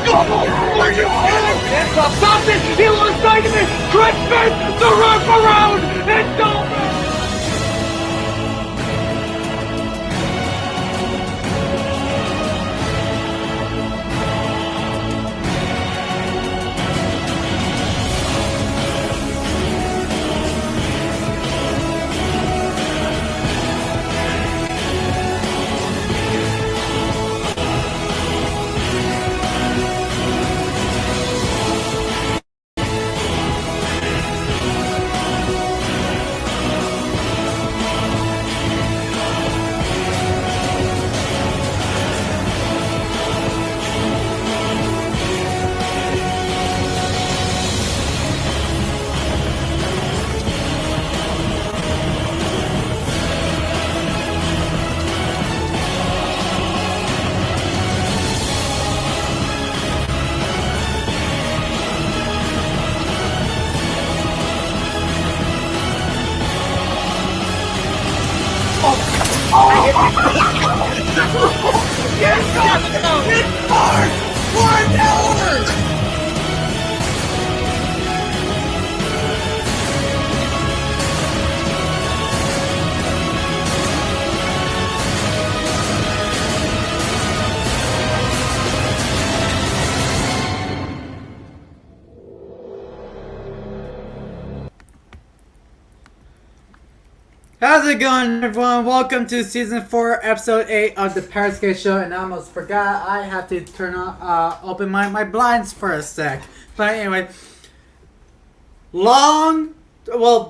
Are you kidding? Stop it! He lost sight of it! Christmas! The wraparound! It's over! How's it going, everyone? Welcome to Season 4, Episode 8 of the Powerskateshow. And I almost forgot I have to open my blinds for a sec. But anyway,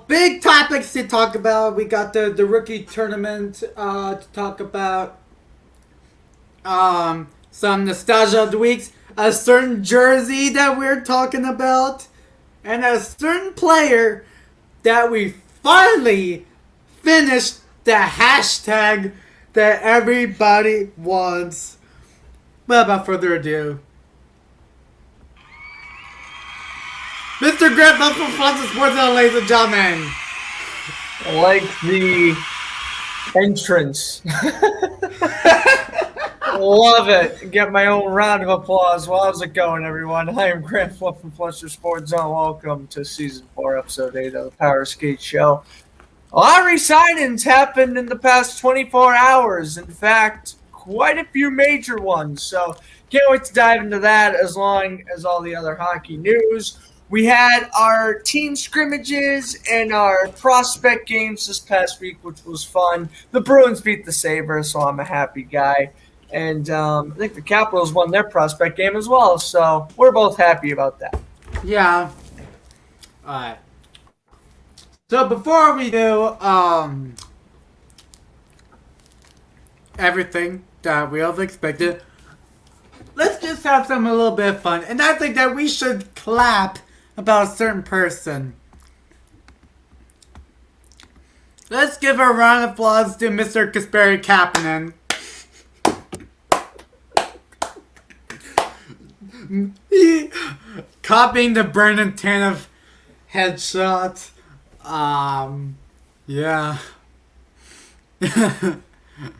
big topics to talk about. We got the rookie tournament to talk about. Some nostalgia of the weeks. A certain jersey that we're talking about. And a certain player that we finally finished the hashtag that everybody wants. But without further ado, Mr. Griff up from Fox Sports, ladies and gentlemen. I like the entrance. Love it. Get my own round of applause. Well, how's it going, everyone? I am Grant Fluff from Fluster Sports Zone. Welcome to Season 4, Episode 8 of the Powerskateshow. A lot of re-signings happened in the past 24 hours. In fact, quite a few major ones. So can't wait to dive into that as long as all the other hockey news. We had our team scrimmages and our prospect games this past week, which was fun. The Bruins beat the Sabres, so I'm a happy guy. And I think the Capitals won their prospect game as well. So we're both happy about that. Yeah. Alright. So before we do everything that we all expected, let's just have a little bit of fun. And I think that we should clap about a certain person. Let's give a round of applause to Mr. Kasperi Kapanen. He copying the Brendan Tanev headshot. Yeah. I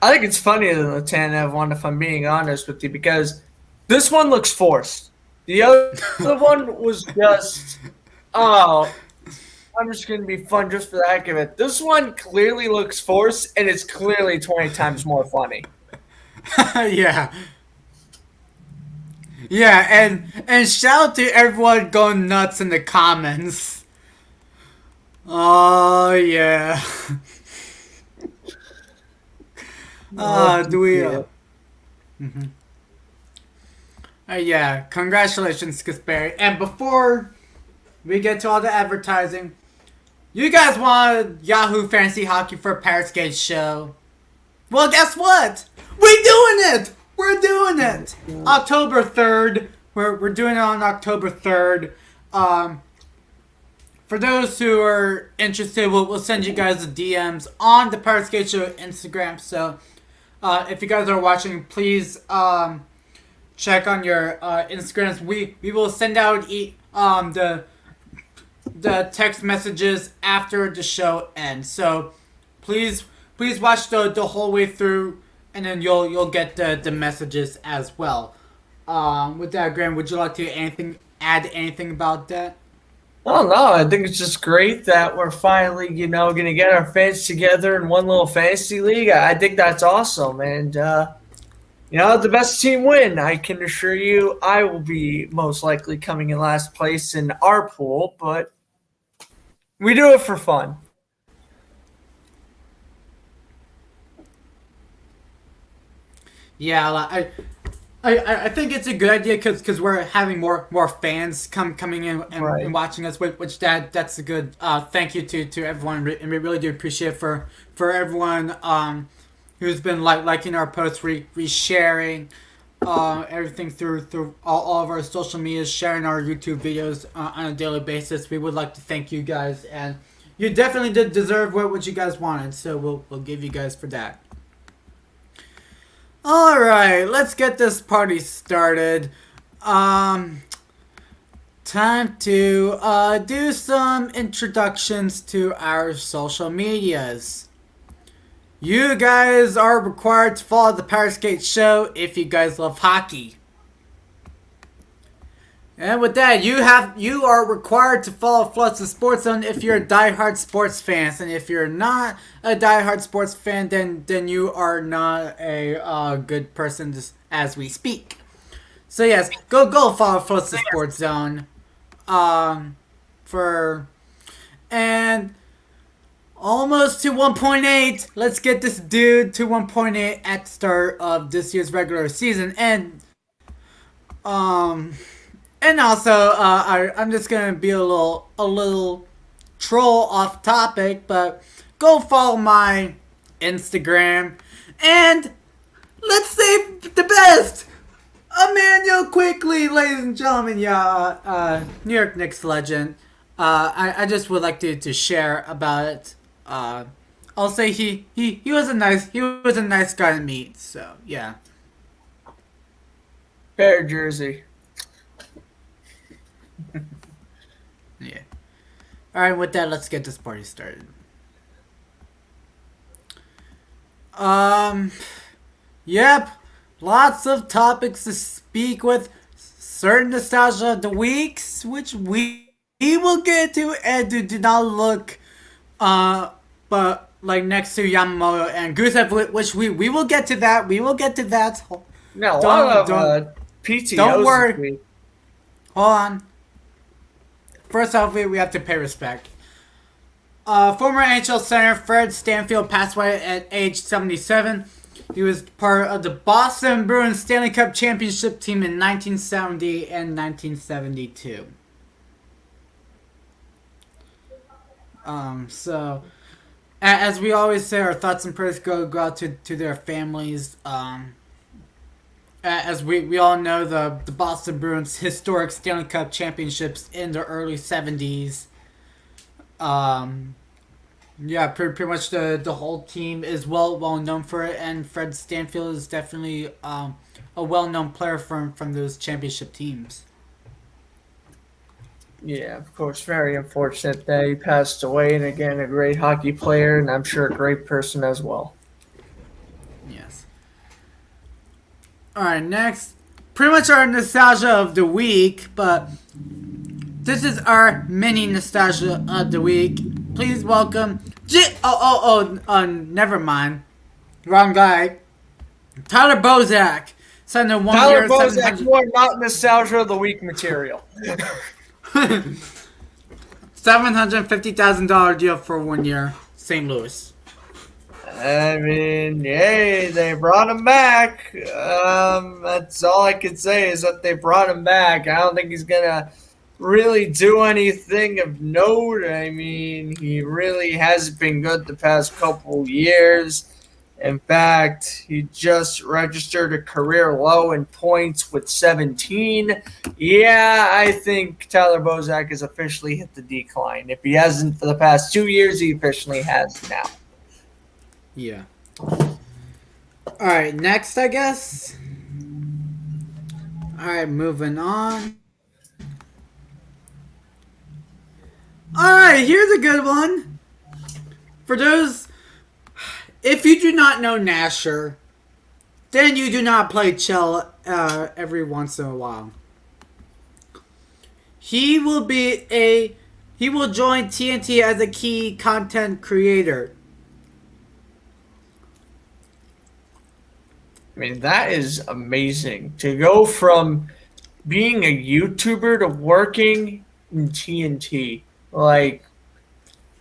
think it's funny that Tanev one, if I'm being honest with you, because this one looks forced. The other one was just, I'm just going to be fun just for the heck of it. This one clearly looks forced, and it's clearly 20 times more funny. Yeah. Yeah, and shout out to everyone going nuts in the comments. Oh, yeah. Do we... Mm-hmm. Yeah, congratulations, Kasperi. And before we get to all the advertising, you guys want Yahoo Fantasy Hockey for Powerskateshow? Well, guess what? We're doing it! We're doing it! October 3rd. We're doing it on October 3rd. For those who are interested, we'll send you guys the DMs on the Powerskateshow Instagram. So, if you guys are watching, please check on your Instagrams. We will send out the text messages after the show ends. So, please watch the whole way through, and then you'll get the messages as well. With that, Graham, would you like to add anything about that? Oh no, I think it's just great that we're finally, going to get our fans together in one little fantasy league. I think that's awesome, and the best team win. I can assure you, I will be most likely coming in last place in our pool, but we do it for fun. Yeah, I think it's a good idea because we're having more fans coming in and watching us, which that's a good thank you to everyone, and we really do appreciate for everyone who's been liking our posts, resharing everything through all of our social medias, sharing our YouTube videos on a daily basis. We would like to thank you guys, and you definitely did deserve what you guys wanted, so we'll give you guys for that. Alright, let's get this party started. Time to do some introductions to our social medias. You guys are required to follow the Powerskateshow if you guys love hockey. And with that, you are required to follow Floods of Sports Zone if you're a diehard sports fan. And if you're not a diehard sports fan, then you are not a good person as we speak. So yes, go follow Floods of Sports Zone. And almost to 1.8. Let's get this dude to 1.8 at the start of this year's regular season. And also, I'm just gonna be a little troll off topic, but go follow my Instagram, and let's save the best, Emmanuel Quickly, ladies and gentlemen. Yeah, New York Knicks legend. I just would like to share about it. I'll say he was a nice guy to meet. So yeah. Fair jersey. Yeah. Alright, with that, let's get this party started. Yep. Lots of topics to speak with. Certain nostalgia of the weeks, which we will get to, and do not look, but like next to Yamamoto and Gusev, which we will get to that. We will get to that. No, don't PTOs. Don't worry. Hold on. First off, we have to pay respect. Former NHL center Fred Stanfield passed away at age 77. He was part of the Boston Bruins Stanley Cup championship team in 1970 and 1972. So, as we always say, our thoughts and prayers go out to their families. As we all know, the Boston Bruins' historic Stanley Cup championships in the early 70s. Yeah, pretty much the whole team is well known for it, and Fred Stanfield is definitely a well-known player from those championship teams. Yeah, of course, very unfortunate that he passed away, and again, a great hockey player, and I'm sure a great person as well. Yes. Alright, next. Pretty much our nostalgia of the week, but this is our mini nostalgia of the week. Please welcome never mind. Wrong guy. Tyler Zajac. Signed a 1 year. Tyler Zajac, you are not nostalgia of the week material. $750,000 deal for 1 year. St. Louis. I mean, hey, they brought him back. That's all I can say is that they brought him back. I don't think he's gonna really do anything of note. I mean, he really hasn't been good the past couple years. In fact, he just registered a career low in points with 17. Yeah, I think Tyler Zajac has officially hit the decline. If he hasn't for the past 2 years, he officially has now. Yeah. Alright, next, I guess. Alright, moving on. Alright, here's a good one. For those, if you do not know Nasher, then you do not play every once in a while. He will join TNT as a key content creator. I mean, that is amazing. To go from being a YouTuber to working in TNT. Like,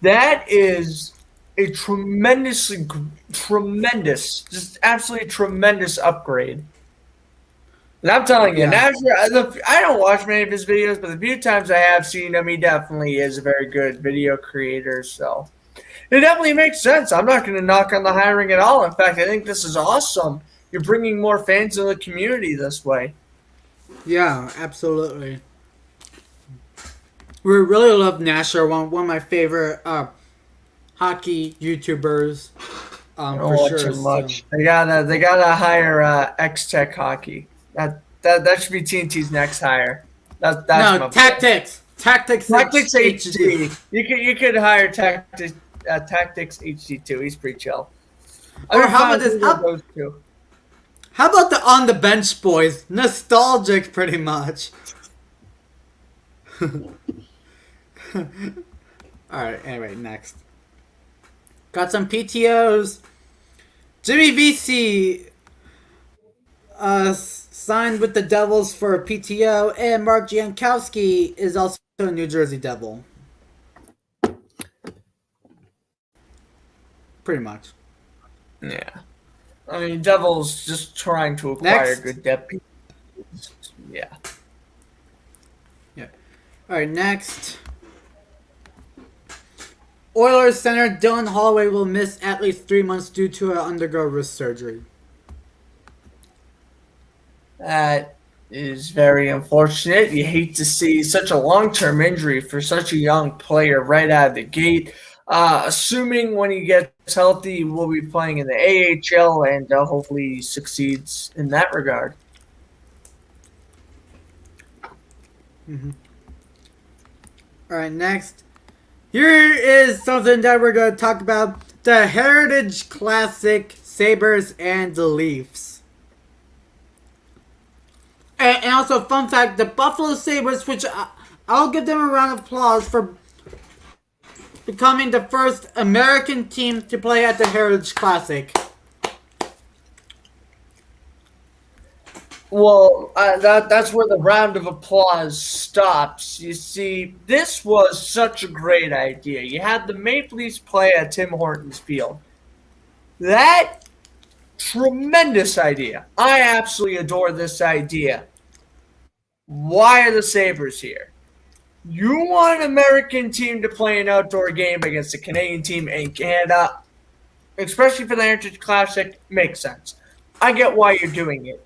that is a tremendous, just absolutely tremendous upgrade. And I'm telling you, Yeah. I don't watch many of his videos, but the few times I have seen him, he definitely is a very good video creator. So it definitely makes sense. I'm not going to knock on the hiring at all. In fact, I think this is awesome. You're bringing more fans in the community this way. Yeah, absolutely. We really love Nasher, one of my favorite hockey YouTubers. I don't For watch sure. him much. So. They gotta hire X Tech Hockey. That should be TNT's next hire. That's no Tactics. Tactics HD. You could hire Tactics HD too. He's pretty chill. Or how about this? How about the On the Bench boys? Nostalgic, pretty much. Alright, anyway, next. Got some PTOs. Jimmy VC signed with the Devils for a PTO, and Mark Jankowski is also a New Jersey Devil. Pretty much. Yeah. I mean, Devils just trying to acquire good depth. Yeah. Yeah. Alright, next. Oilers center Dylan Holloway will miss at least 3 months due to undergo wrist surgery. That is very unfortunate. You hate to see such a long-term injury for such a young player right out of the gate. Assuming when he gets healthy, we'll be playing in the AHL and hopefully he succeeds in that regard. Mm-hmm. All right, next. Here is something that we're going to talk about. The Heritage Classic, Sabres, and the Leafs. And also, fun fact, the Buffalo Sabres, which I'll give them a round of applause for becoming the first American team to play at the Heritage Classic. Well, that's where the round of applause stops. You see, this was such a great idea. You had the Maple Leafs play at Tim Hortons Field. That tremendous idea. I absolutely adore this idea. Why are the Sabres here? You want an American team to play an outdoor game against a Canadian team in Canada, especially for the Heritage Classic, makes sense. I get why you're doing it.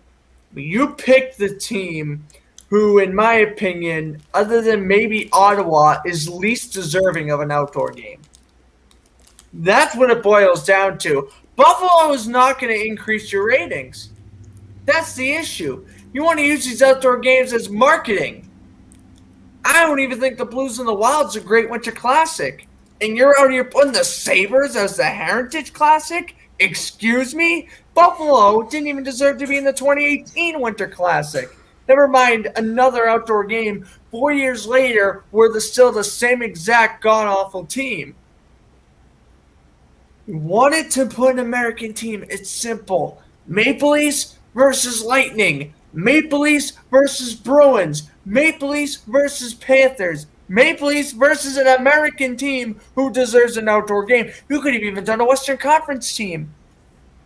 But you pick the team who, in my opinion, other than maybe Ottawa, is least deserving of an outdoor game. That's what it boils down to. Buffalo is not going to increase your ratings. That's the issue. You want to use these outdoor games as marketing. I don't even think the Blues and the Wild's a great winter classic. And you're out here putting the Sabres as the Heritage Classic? Excuse me? Buffalo didn't even deserve to be in the 2018 Winter Classic. Never mind another outdoor game 4 years later where still the same exact god-awful team. You wanted to put an American team. It's simple. Maple Leafs versus Lightning. Maple Leafs versus Bruins. Maple Leafs versus Panthers. Maple Leafs versus an American team who deserves an outdoor game. You could have even done a Western Conference team.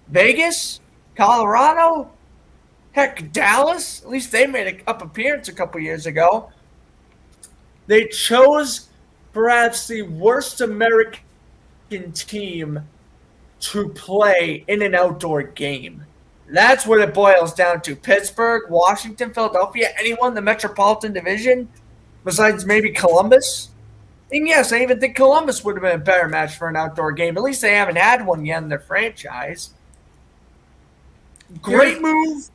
Vegas? Colorado? Heck, Dallas? At least they made an appearance a couple years ago. They chose perhaps the worst American team to play in an outdoor game. That's what it boils down to. Pittsburgh, Washington, Philadelphia, anyone in the Metropolitan Division besides maybe Columbus? And yes, I even think Columbus would have been a better match for an outdoor game. At least they haven't had one yet in their franchise. Great move,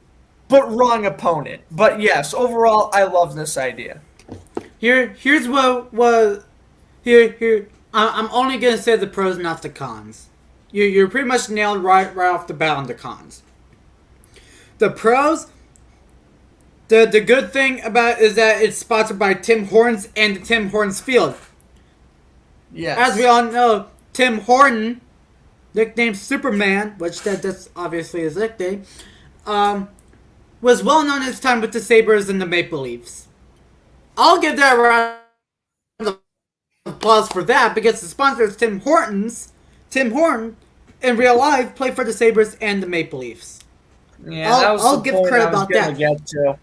but wrong opponent. But yes, overall, I love this idea. Here's what was here. I'm only gonna say the pros, not the cons. You're pretty much nailed right off the bat on the cons. The pros, The good thing about it is that it's sponsored by Tim Hortons and the Tim Hortons Field. Yes. As we all know, Tim Horton, nicknamed Superman, which that's obviously his nickname, was well known his time with the Sabres and the Maple Leafs. I'll give that a round of applause for that because the sponsor is Tim Hortons. Tim Horton, in real life, played for the Sabres and the Maple Leafs. Yeah, I'll give credit about that. Get to.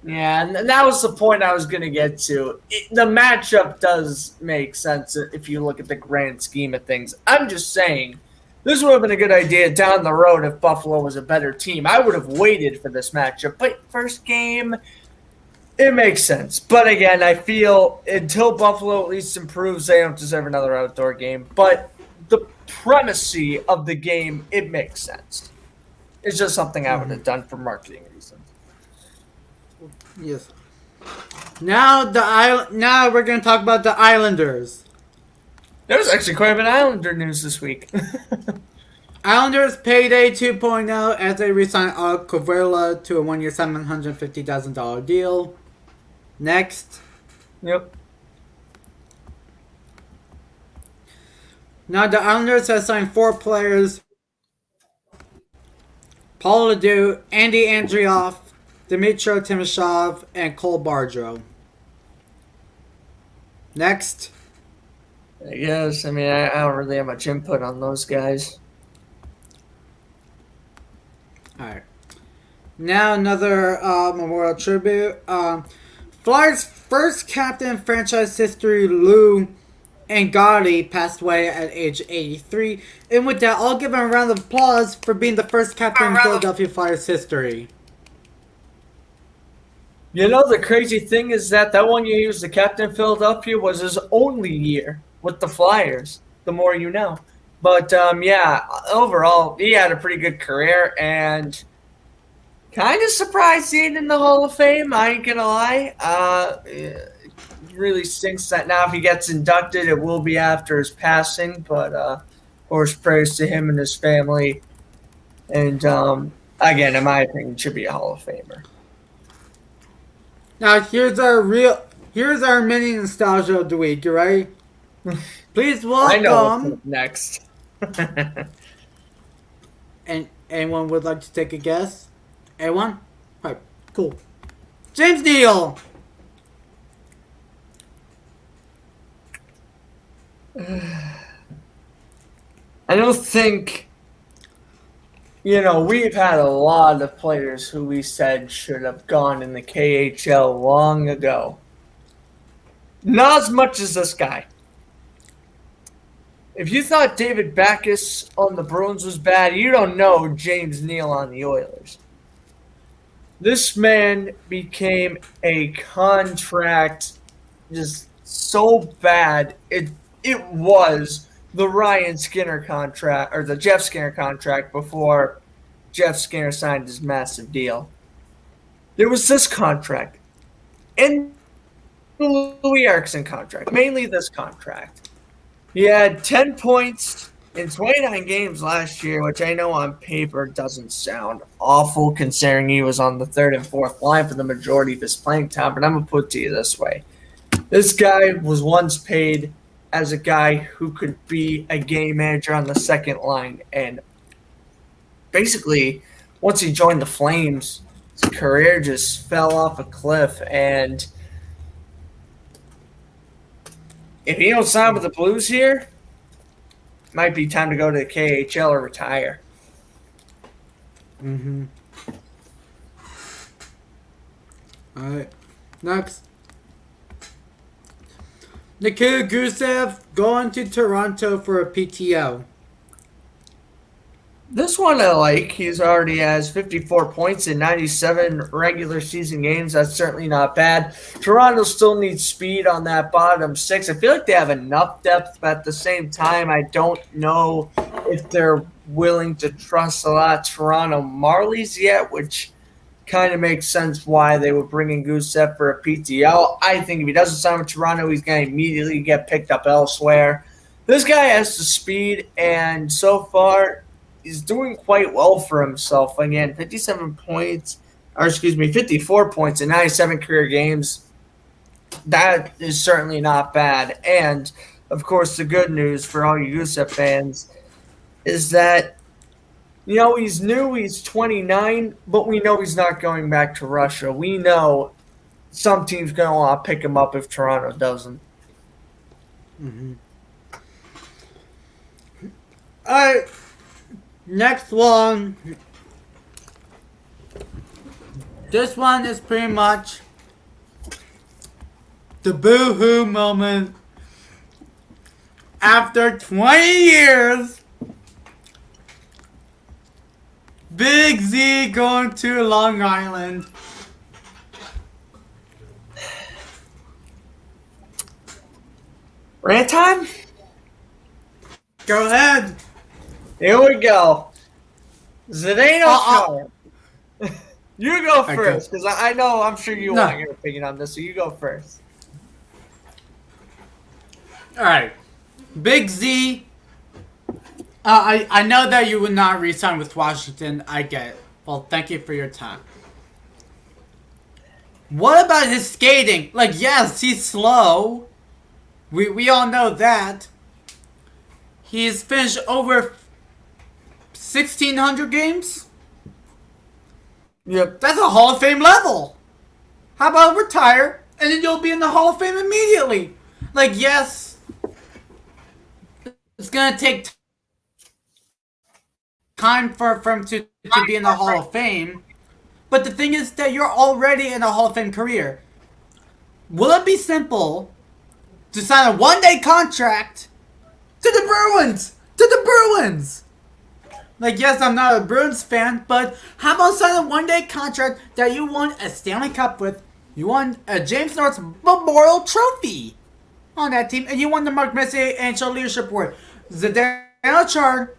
Yeah, and that was the point I was going to get to. The matchup does make sense if you look at the grand scheme of things. I'm just saying, this would have been a good idea down the road if Buffalo was a better team. I would have waited for this matchup. But first game, it makes sense. But again, I feel until Buffalo at least improves, they don't deserve another outdoor game. But the primacy of the game, it makes sense. It's just something I would have done for marketing reasons. Yes. Now we're going to talk about the Islanders. There was actually quite a bit of Islander news this week. Islanders payday 2.0 as they re-sign Kovela to a 1-year $750,000 deal. Next. Yep. Now the Islanders have signed 4 players. Paul Ledoux, Andy Andrioff, Dmytro Timashov, and Cole Bardreau. Next. Yes, I mean, I don't really have much input on those guys. Alright. Now another memorial tribute. Flyers' first captain in franchise history, Lou Angotti, passed away at age 83. And with that, I'll give him a round of applause for being the first captain in Philadelphia Flyers history. You know, the crazy thing is that 1 year he was the captain of Philadelphia was his only year with the Flyers. The more you know. But, yeah, overall, he had a pretty good career. And kind of surprised he ain't in the Hall of Fame, I ain't going to lie. It really stinks that now if he gets inducted, it will be after his passing. But, of course, praise to him and his family. And, again, in my opinion, should be a Hall of Famer. Now here's our mini nostalgia of the week, you ready? Please welcome. I know what's next. And anyone would like to take a guess? Anyone? Alright, cool. James Neal. I don't think, we've had a lot of players who we said should have gone in the KHL long ago. Not as much as this guy. If you thought David Backes on the Bruins was bad, you don't know James Neal on the Oilers. This man became a contract just so bad. It was the Ryan Skinner contract, or the Jeff Skinner contract before Jeff Skinner signed his massive deal. There was this contract and the Louis Eriksson contract, mainly this contract. He had 10 points in 29 games last year, which I know on paper doesn't sound awful considering he was on the third and fourth line for the majority of his playing time, but I'm going to put it to you this way. This guy was once paid as a guy who could be a game manager on the second line. And basically, once he joined the Flames, his career just fell off a cliff. And if he don't sign with the Blues here, it might be time to go to the KHL or retire. Mm-hmm. All right. Next. Nikita Gusev going to Toronto for a PTO. This one I like. He's already has 54 points in 97 regular season games. That's certainly not bad. Toronto still needs speed on that bottom six. I feel like they have enough depth, but at the same time, I don't know if they're willing to trust a lot of Toronto Marlies yet, which kind of makes sense why they were bringing Gusev for a PTO. I think if he doesn't sign with Toronto, he's going to immediately get picked up elsewhere. This guy has the speed, and so far he's doing quite well for himself. Again, 57 points, 54 points in 97 career games. That is certainly not bad. And, of course, the good news for all you Gusev fans is that, he's new, he's 29, but we know he's not going back to Russia. We know some team's going to want to pick him up if Toronto doesn't. Mm-hmm. All right, next one. This one is pretty much the boo-hoo moment after 20 years. Big Z going to Long Island. Rant time? Go ahead. Here we go. Zdeno Chara. You go first, because I'm sure you want your opinion on this, so you go first. All right. Big Z. I know that you would not re-sign with Washington. I get it. Well, thank you for your time. What about his skating? Like, yes, he's slow. We all know that. He's finished over 1,600 games. Yep. That's a Hall of Fame level. How about retire, and then you'll be in the Hall of Fame immediately? Like, yes, it's going to take time for him to be in the Hall of Fame. But the thing is that you're already in a Hall of Fame career. Will it be simple to sign a one-day contract to the Bruins? Like, yes, I'm not a Bruins fan, but how about signing a one-day contract that you won a Stanley Cup with? You won a James Norris Memorial Trophy on that team, and you won the Mark Messier NHL Leadership Award. Zdeno Chara,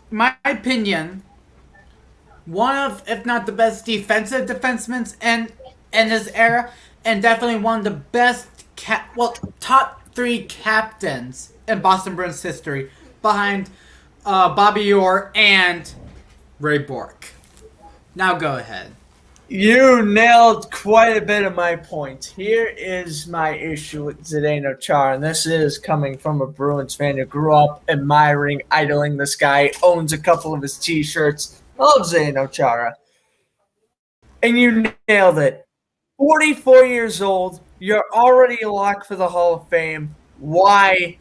in my opinion, one of, if not the best defensive defensemen in this era, and definitely one of the best, top 3 captains in Boston Bruins history, behind Bobby Orr and Ray Bourque. Now go ahead. You nailed quite a bit of my points. Here is my issue with Zdeno Chara, and this is coming from a Bruins fan who grew up admiring, idling this guy, owns a couple of his T-shirts. Loves Zdeno Chara. And you nailed it. 44 years old, you're already a lock for the Hall of Fame. Why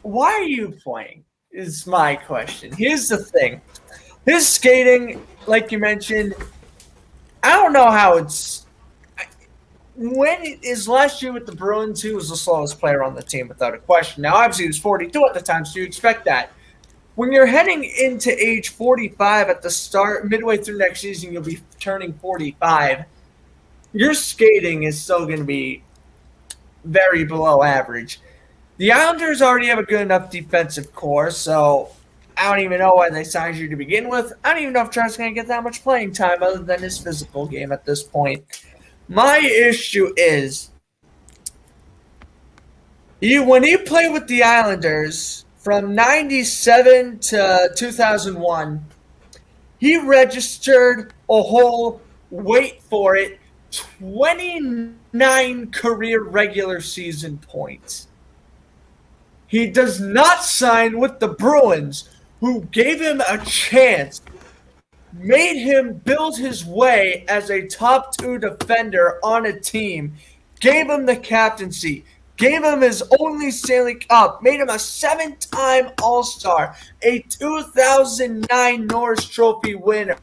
are you playing? Is my question. Here's the thing. His skating, like you mentioned, I don't know how it's – when his last year with the Bruins, he was the slowest player on the team without a question. Now, obviously, he was 42 at the time, so you expect that. When you're heading into age 45 at the start, midway through next season, you'll be turning 45. Your skating is still going to be very below average. The Islanders already have a good enough defensive core, so I don't even know why they signed you to begin with. I don't even know if Chara's going to get that much playing time other than his physical game at this point. My issue is, when he played with the Islanders from 97 to 2001, he registered a whole, wait for it, 29 career regular season points. He does not sign with the Bruins, who gave him a chance, made him build his way as a top 2 defender on a team, gave him the captaincy, gave him his only Stanley Cup, made him a 7-time All-Star, a 2009 Norris Trophy winner.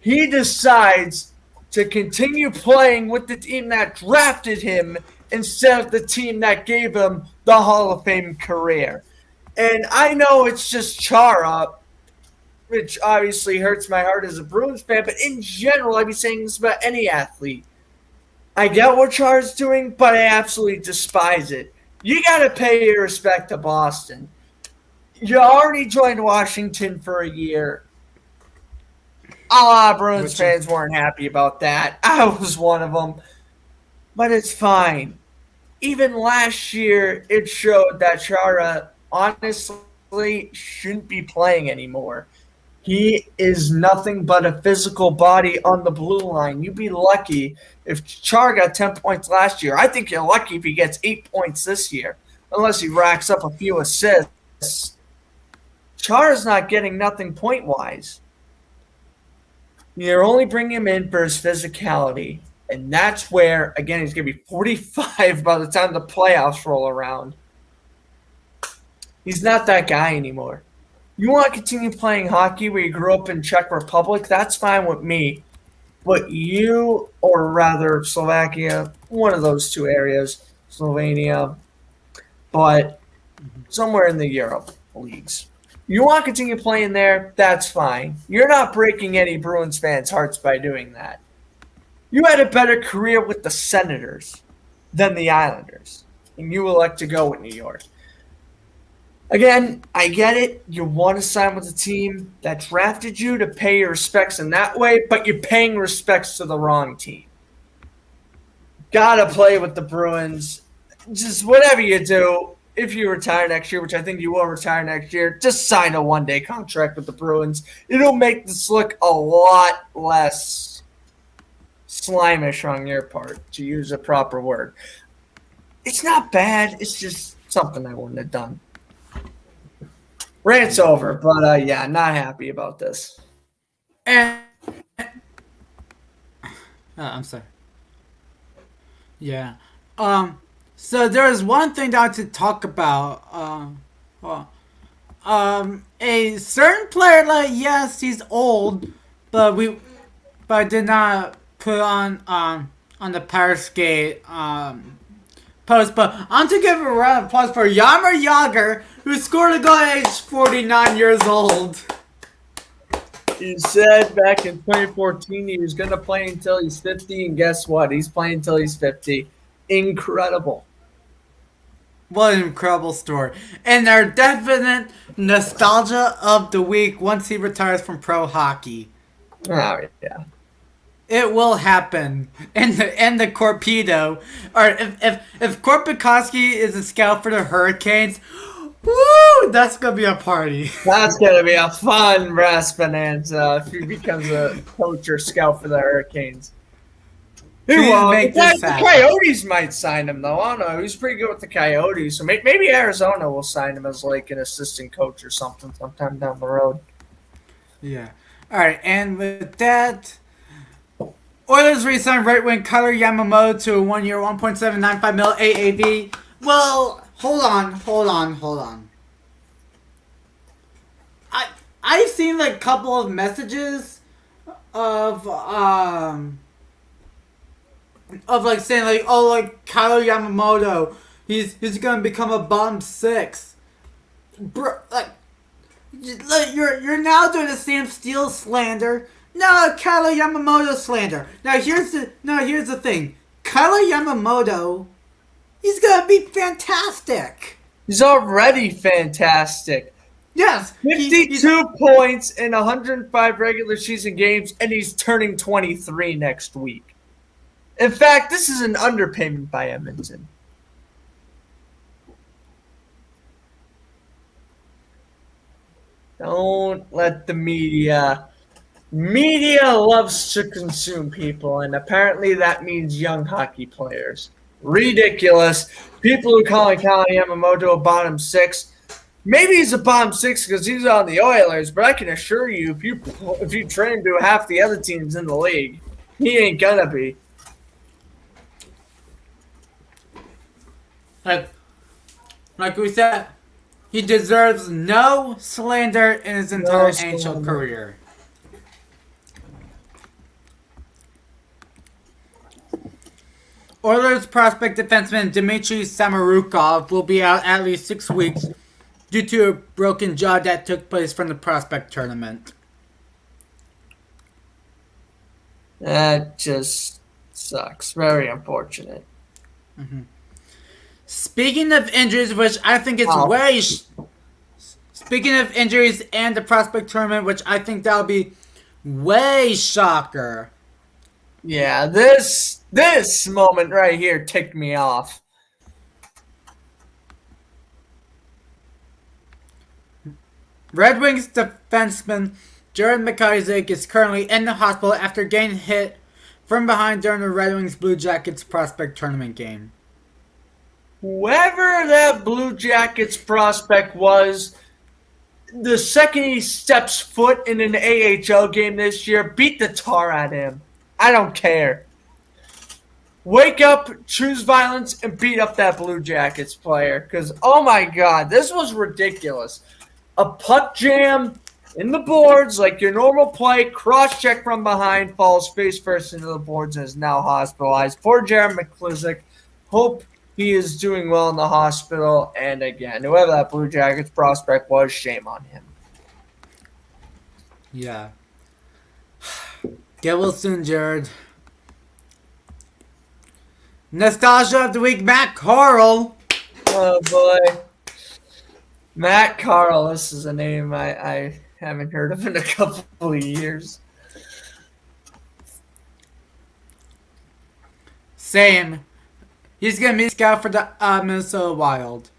He decides to continue playing with the team that drafted him instead of the team that gave him the Hall of Fame career. And I know it's just Chara, which obviously hurts my heart as a Bruins fan, but in general, I'd be saying this about any athlete. I get what Chara's doing, but I absolutely despise it. You got to pay your respect to Boston. You already joined Washington for a year. A lot of Bruins fans weren't happy about that. I was one of them. But it's fine. Even last year, it showed that Chara honestly shouldn't be playing anymore. He is nothing but a physical body on the blue line. You'd be lucky if Char got 10 points last year. I think you're lucky if he gets 8 points this year, unless he racks up a few assists. Char is not getting nothing point-wise. You're only bringing him in for his physicality. And that's where, again, he's going to be 45 by the time the playoffs roll around. He's not that guy anymore. You want to continue playing hockey where you grew up in Czech Republic? That's fine with me. But you, or rather Slovakia, one of those two areas, Slovenia, but somewhere in the Europe leagues. You want to continue playing there? That's fine. You're not breaking any Bruins fans' hearts by doing that. You had a better career with the Senators than the Islanders, and you elect to go with New York. Again, I get it. You want to sign with a team that drafted you to pay your respects in that way, but you're paying respects to the wrong team. Gotta play with the Bruins. Just whatever you do, if you retire next year, which I think you will retire next year, just sign a one-day contract with the Bruins. It'll make this look a lot less slimish on your part, to use a proper word. It's not bad. It's just something I wouldn't have done. Rant's over, but yeah, not happy about this. And I'm sorry. Yeah. So there is one thing that I want to talk about. A certain player, like, yes, he's old, but I did not put on the Powerskate post. But I want to give a round of applause for Jaromir Jagr, who scored a goal at age 49 years old. He said back in 2014 he was going to play until he's 50, and guess what? He's playing until he's 50. Incredible. What an incredible story. And our definite nostalgia of the week once he retires from pro hockey. Oh, yeah. It will happen. And the Corpedo. Or if Korpikoski is a scout for the Hurricanes, woo! That's going to be a party. That's going to be a fun brass bonanza if he becomes a coach or scout for the Hurricanes. The Coyotes might sign him, though. I don't know. He's pretty good with the Coyotes. So maybe Arizona will sign him as like an assistant coach or something sometime down the road. Yeah. All right. And with that, Oilers re-signed right wing Kirill Yamamoto to a 1 year, $1.795 million AAV. Well, hold on. I've seen like a couple of messages of like saying like, oh, like Kirill Yamamoto, he's gonna become a bottom six. Bro, like you're now doing the Sam Steele slander. No, Kirill Yamamoto slander. Now here's the thing. Kirill Yamamoto, he's gonna be fantastic. He's already fantastic. Yes, 52 points in 105 regular season games, and he's turning 23 next week. In fact, this is an underpayment by Edmonton. Don't let the media loves to consume people, and apparently that means young hockey players. Ridiculous. People who call Yamamoto a bottom six. Maybe he's a bottom six because he's on the Oilers, but I can assure you, if you train him to half the other teams in the league, he ain't gonna be. Like we said, he deserves no slander in his entire NHL career. Oilers prospect defenseman Dmitry Samorukov will be out at least 6 weeks due to a broken jaw that took place from the prospect tournament. That just sucks. Very unfortunate. Mm-hmm. Speaking of injuries, which I think is Speaking of injuries and the prospect tournament, which I think that'll be way shocker. Yeah, this moment right here ticked me off. Red Wings defenseman Jared McIsaac is currently in the hospital after getting hit from behind during the Red Wings Blue Jackets prospect tournament game. Whoever that Blue Jackets prospect was, the second he steps foot in an AHL game this year, beat the tar out of him. I don't care. Wake up, choose violence, and beat up that Blue Jackets player. Because, oh my God, this was ridiculous. A puck jam in the boards, like your normal play, cross-check from behind, falls face first into the boards and is now hospitalized. Poor Jared McIsaac. Hope he is doing well in the hospital. And again, whoever that Blue Jackets prospect was, shame on him. Yeah. Get well soon, Jared. Nostalgia of the week, Matt Carl. Oh, boy. Matt Carl, this is a name I haven't heard of in a couple of years. Same. He's going to be a scout for the Minnesota Wild.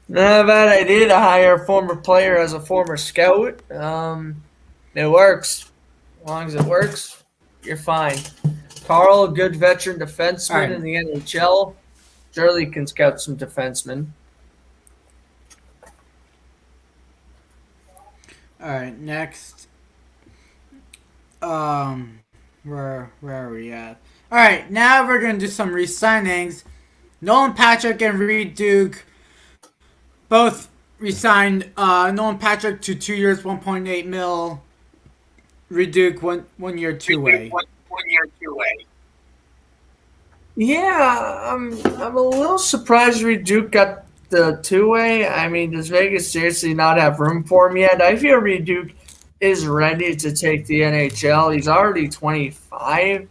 Not a bad idea to hire a former player as a former scout. It works. As long as it works, you're fine. Carl, a good veteran defenseman Right. in the NHL. Surely can scout some defensemen. All right, next. Where are we at? All right, now we're gonna do some re-signings. Nolan Patrick and Reed Duke both re-signed. Nolan Patrick to 2 years, 1.8 mil. Reed Duke 1 year, 2-way. Yeah, I'm a little surprised Reed Duke got the two-way. I mean, does Vegas seriously not have room for him yet? I feel Reed Duke is ready to take the NHL. He's already 25,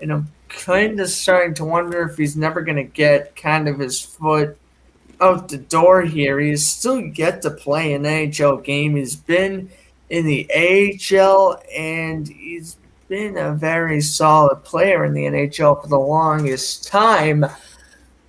and I'm kind of starting to wonder if he's never going to get kind of his foot out the door here. He's still yet to play an NHL game. He's been in the AHL, and he's been a very solid player in the NHL for the longest time.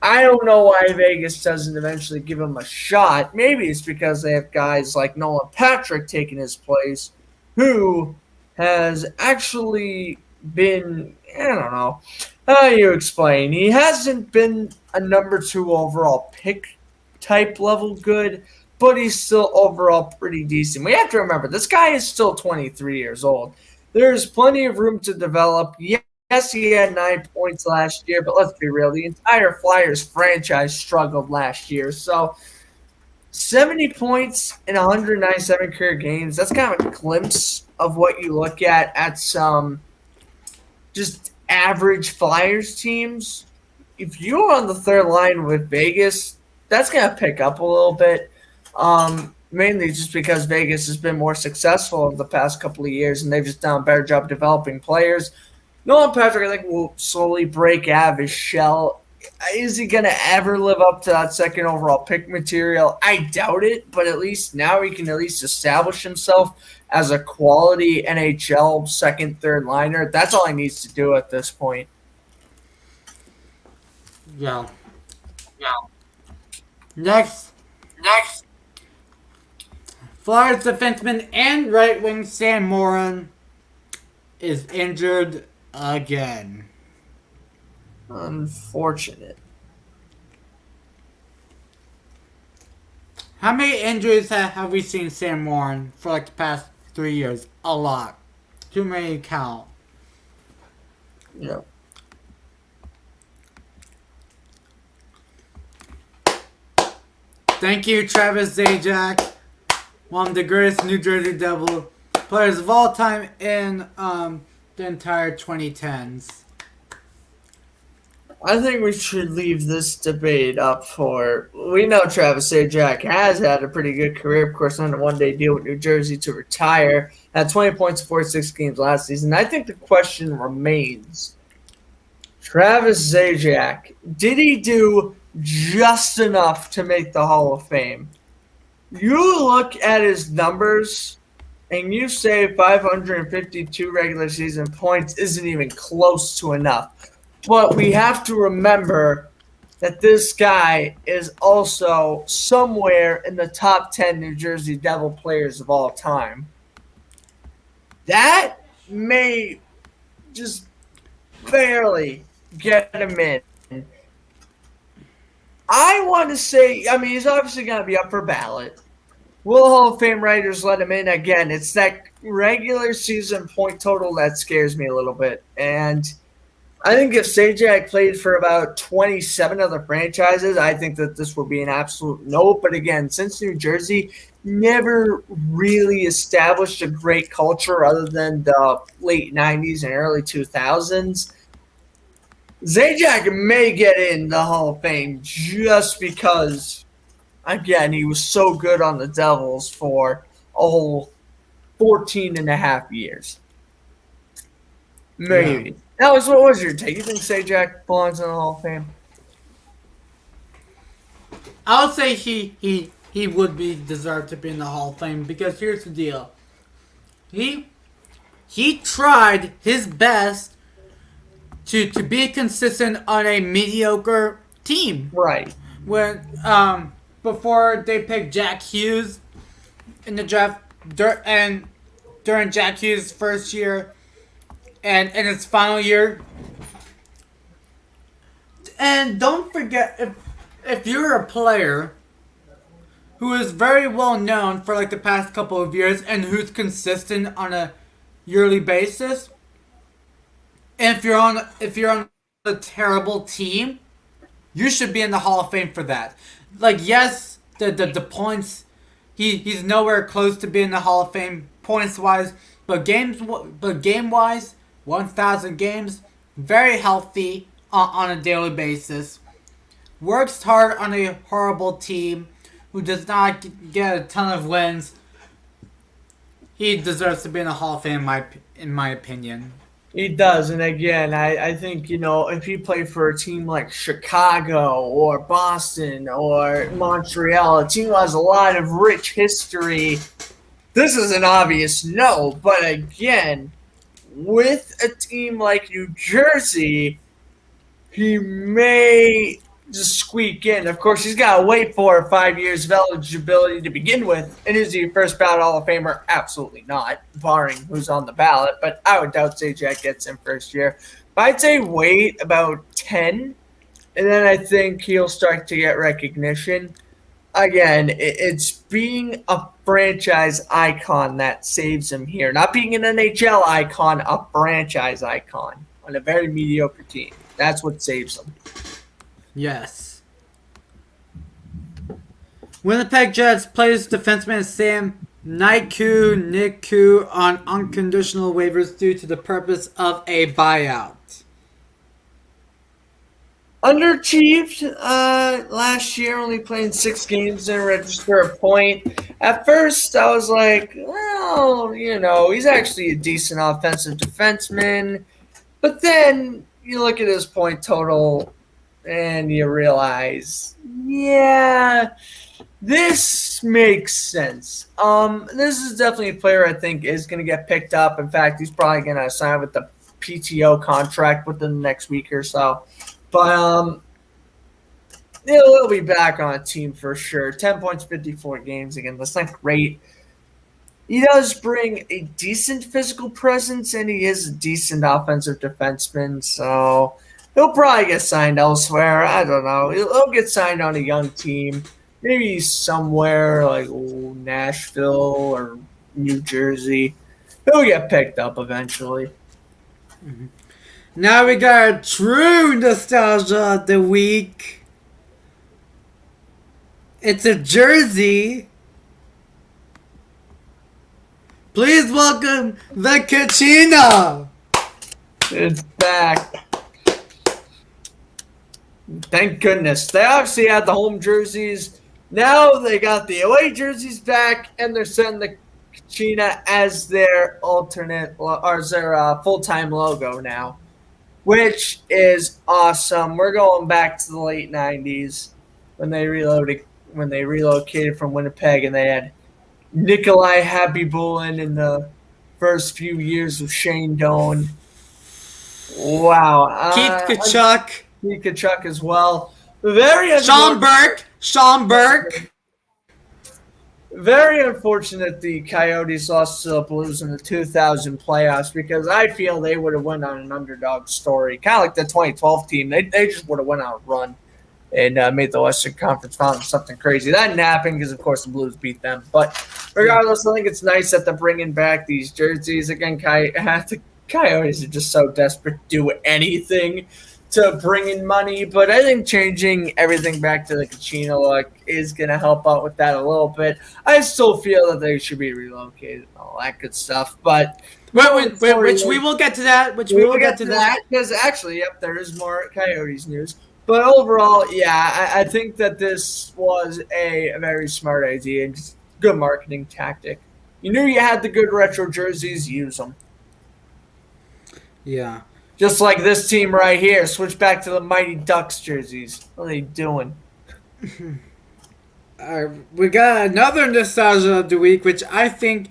I don't know why Vegas doesn't eventually give him a shot. Maybe it's because they have guys like Nolan Patrick taking his place, who has actually been, I don't know, how do you explain? He hasn't been a number 2 overall pick type level good, but he's still overall pretty decent. We have to remember, this guy is still 23 years old. There's plenty of room to develop. Yes, he had 9 points last year, but let's be real. The entire Flyers franchise struggled last year. So 70 points in 197 career games, that's kind of a glimpse of what you look at some just average Flyers teams. If you're on the third line with Vegas, that's going to pick up a little bit. Mainly just because Vegas has been more successful over the past couple of years, and they've just done a better job developing players. Nolan Patrick, I think, will slowly break out of his shell. Is he going to ever live up to that second overall pick material? I doubt it, but at least now he can at least establish himself as a quality NHL second, third liner. That's all he needs to do at this point. Yeah. Next. Flyers defenseman and right wing Sam Morin is injured again. Unfortunate. How many injuries have we seen Sam Morin for like the past 3 years? A lot. Too many to count. Yeah. Thank you, Travis Zajac, one of the greatest New Jersey Devil players of all time in the entire 2010s. I think we should leave this debate up for. We know Travis Zajac has had a pretty good career, of course, on a one-day deal with New Jersey to retire. Had 20 points in 46 games last season. I think the question remains: Travis Zajac, did he do just enough to make the Hall of Fame? You look at his numbers, and you say 552 regular season points isn't even close to enough. But we have to remember that this guy is also somewhere in the top 10 New Jersey Devil players of all time. That may just barely get him in. I want to say, I mean, he's obviously going to be up for ballot. Will Hall of Fame writers let him in? Again, it's that regular season point total that scares me a little bit. And I think if Zajac played for about 27 other franchises, I think that this would be an absolute no. But again, since New Jersey never really established a great culture other than the late 90s and early 2000s, Zajac may get in the Hall of Fame just because, again, he was so good on the Devils for a whole 14 and a half years. Maybe. Yeah. What was your take? You think Zajac belongs in the Hall of Fame? I would say he would be deserved to be in the Hall of Fame because here's the deal. He tried his best to be consistent on a mediocre team. Right. When before they picked Jack Hughes in the draft, and during Jack Hughes' first year and in his final year. And don't forget, if you're a player who is very well known for like the past couple of years and who's consistent on a yearly basis, and if you're on a terrible team, you should be in the Hall of Fame for that. Like, yes, the points, he's nowhere close to being in the Hall of Fame points wise, but game wise, 1,000 games, very healthy on a daily basis. Works hard on a horrible team who does not get a ton of wins. He deserves to be in the Hall of Fame, in my opinion. He does, and again, I think, if he played for a team like Chicago or Boston or Montreal, a team that has a lot of rich history, this is an obvious no. But again, with a team like New Jersey, he may just squeak in. Of course, he's got to wait 4 or 5 years of eligibility to begin with. And is he a first ballot Hall of Famer? Absolutely not, barring who's on the ballot. But I would doubt Zajac gets in first year. But I'd say wait about 10, and then I think he'll start to get recognition. Again, it's being a franchise icon that saves him here. Not being an NHL icon, a franchise icon on a very mediocre team. That's what saves him. Yes. Winnipeg Jets plays defenseman Sam Niku on unconditional waivers due to the purpose of a buyout. Underachieved last year, only playing 6 games, didn't register a point. At first, I was like, well, he's actually a decent offensive defenseman. But then you look at his point total and you realize, yeah, this makes sense. This is definitely a player I think is going to get picked up. In fact, he's probably going to sign with the PTO contract within the next week or so. But he'll be back on a team for sure. 10 points, 54 games. Again, that's not great. He does bring a decent physical presence, and he is a decent offensive defenseman. So he'll probably get signed elsewhere. I don't know. He'll get signed on a young team. Maybe somewhere like Nashville or New Jersey. He'll get picked up eventually. Mm-hmm. Now we got true nostalgia of the week. It's a jersey. Please welcome the Kachina. It's back. Thank goodness. They obviously had the home jerseys. Now they got the away jerseys back, and they're sending the Kachina as their alternate or as their full-time logo now, which is awesome. We're going back to the late 90s when they relocated from Winnipeg, and they had Nikolai Habibulin in the first few years of Shane Doan. Wow. Keith Tkachuk. Keith Tkachuk as well. Very Sean Burke. Very unfortunate the Coyotes lost to the Blues in the 2000 playoffs because I feel they would have went on an underdog story. Kind of like the 2012 team. They just would have went on a run and made the Western Conference Finals something crazy. That didn't happen because, of course, the Blues beat them. But regardless, I think it's nice that they're bringing back these jerseys. Again, the Coyotes are just so desperate to do anything to bring in money. But I think changing everything back to the Kachina look is going to help out with that a little bit. I still feel that they should be relocated and all that good stuff. But which we will get to that. Which we will get to that. Because actually, yep, there is more Coyotes news. But overall, yeah, I think that this was a very smart idea and just good marketing tactic. You knew you had the good retro jerseys, use them. Yeah. Just like this team right here, switch back to the Mighty Ducks jerseys. What are they doing? We got another nostalgia of the week, which I think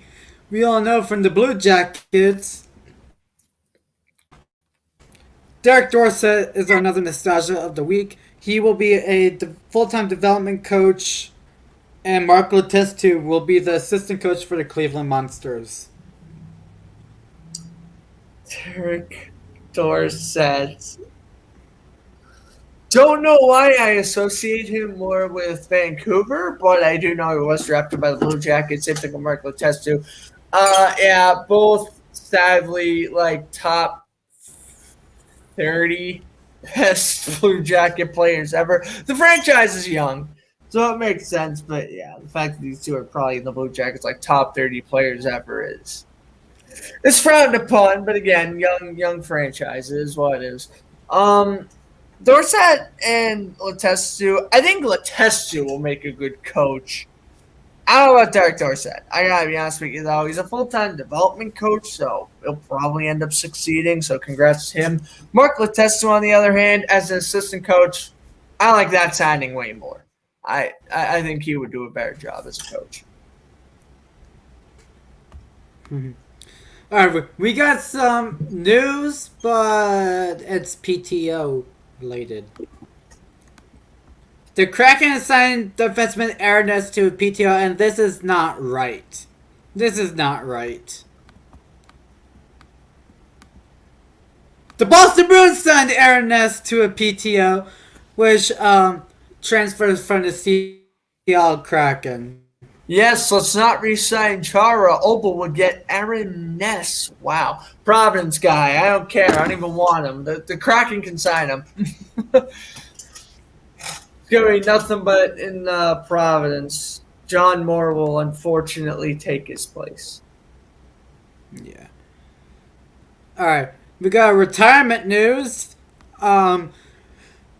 we all know from the Blue Jackets. Derek Dorsett is another nostalgia of the week. He will be a full-time development coach, and Mark Letestu will be the assistant coach for the Cleveland Monsters. Derek Dorsett. Don't know why I associate him more with Vancouver, but I do know he was drafted by the Blue Jackets. Same thing with Mark Letestu. Yeah, both sadly top 30 best Blue Jacket players ever. The franchise is young, so it makes sense. But yeah, the fact that these two are probably in the Blue Jackets like top 30 players ever is it's frowned upon. But again, young franchise is what it is. Dorsett and Letestu. I think Letestu will make a good coach. I don't know about Derek Dorsett. I gotta be honest with you, though. He's a full-time development coach, so he'll probably end up succeeding. So congrats to him. Mark Letestu, on the other hand, as an assistant coach, I like that signing way more. I think he would do a better job as a coach. Mm-hmm. All right, we got some news, but it's PTO related. The Kraken assigned defenseman Aaron Ness to a PTO, and this is not right. This is not right. The Boston Bruins signed Aaron Ness to a PTO, which transfers from the Seattle Kraken. Yes, let's not re-sign Chara. Opal would get Aaron Ness. Wow. Providence guy. I don't care. I don't even want him. The Kraken can sign him. It's going to be nothing but in Providence. John Moore will unfortunately take his place. Yeah. All right. We got retirement news.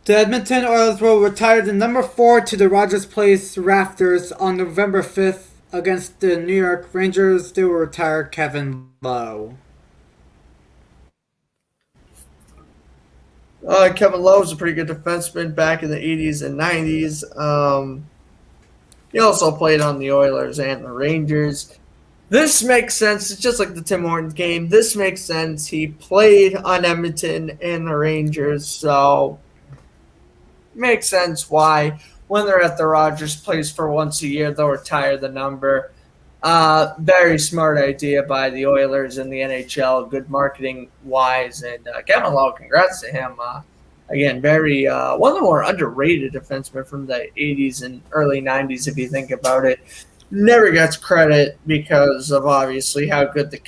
The Edmonton Oilers will retire the number 4 to the Rogers Place Rafters on November 5th against the New York Rangers. They will retire Kevin Lowe. Kevin Lowe was a pretty good defenseman back in the 80s and 90s. He also played on the Oilers and the Rangers. This makes sense. It's just like the Tim Hortons game. This makes sense. He played on Edmonton and the Rangers, so makes sense why when they're at the Rogers Place for once a year, they'll retire the number. Very smart idea by the Oilers and the NHL, good marketing wise, and Kevin Lowe, congrats to him. Again, very one of the more underrated defensemen from the 80s and early 90s, if you think about it. Never gets credit because of obviously how good the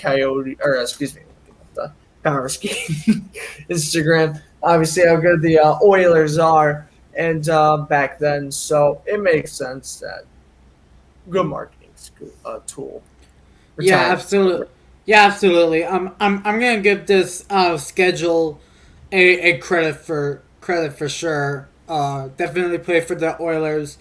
the Powerskate Instagram, obviously how good the Oilers are, and back then, so it makes sense that good marketing tool. Yeah, absolutely. Yeah, absolutely. I'm gonna give this schedule a credit for sure. Definitely play for the Oilers.